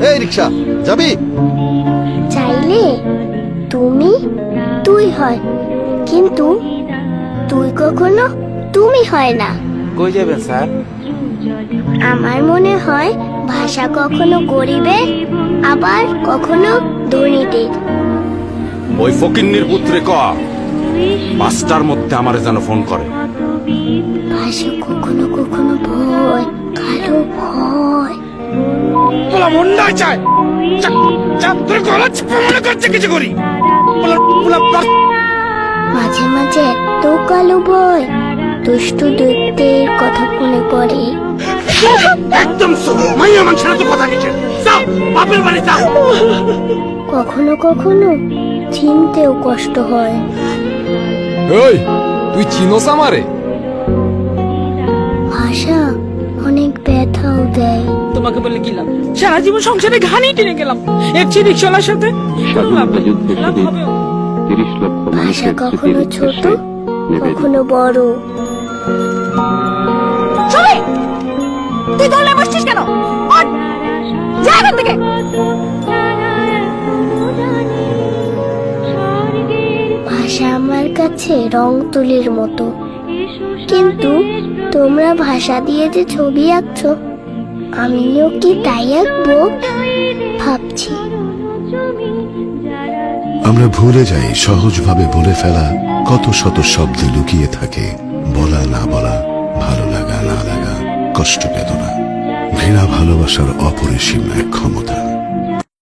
এই রিক্সা যাবি? চাইলে তুমি তুই হয়, কিন্তু তুই কখনো তুমি হয় না। কই যাবেন স্যার? আমার মনে হয় ভাষা কখনো গরিবের, আবার কখনো ধনীদের। ওই ফকিন্নির পুত্রে ক 5টার মধ্যে আমারে যেন ফোন করে। ভাষা কখনো কখনো ভয়, কালো ভয়। বলা মন্ডা চায় চাপ তোর গলা চেপে মনে করছে কিছু করি। মাঝে মাঝে এত কালো ভয়, দুষ্টু দৈত্যের কথা মনে পড়ে। একদম মাইয়া মানুষের তো কথা নিচে যাও, বাপের বাড়ি যাও। কখনো কখনো চিনতেও কষ্ট হয়। ওই তুই চিনোস আমারে? ভাষা অনেক ব্যথাও দেয়। তোমাকে বলে কি লাভ? সারা জীবন সংসারে ঘানি টেনে গেলাম, একটি রিক্সাওয়ালার সাথে কোনো লাভ নেই। লাভ হবেও। ভাষা কখনো ছোট, কখনো বড়। সবাই তুই দলে বসছিস কেন? ওঠ, যা এখান থেকে। ভাষা আমার কাছে রং তুলির মতো, কিন্তু তোমরা ভাষা দিয়ে যে ছবি আঁকছো, আমিও কি তাই আঁকবো ভাবছি। আমরা ভুলে যাই সহজভাবে বলে ফেলা কত শত শব্দে লুকিয়ে থাকে। বলা না বলা, ভালো লাগা না লাগা, কষ্ট বেদনা, ঘৃণা ভালোবাসার অপরিসীম এক ক্ষমতা।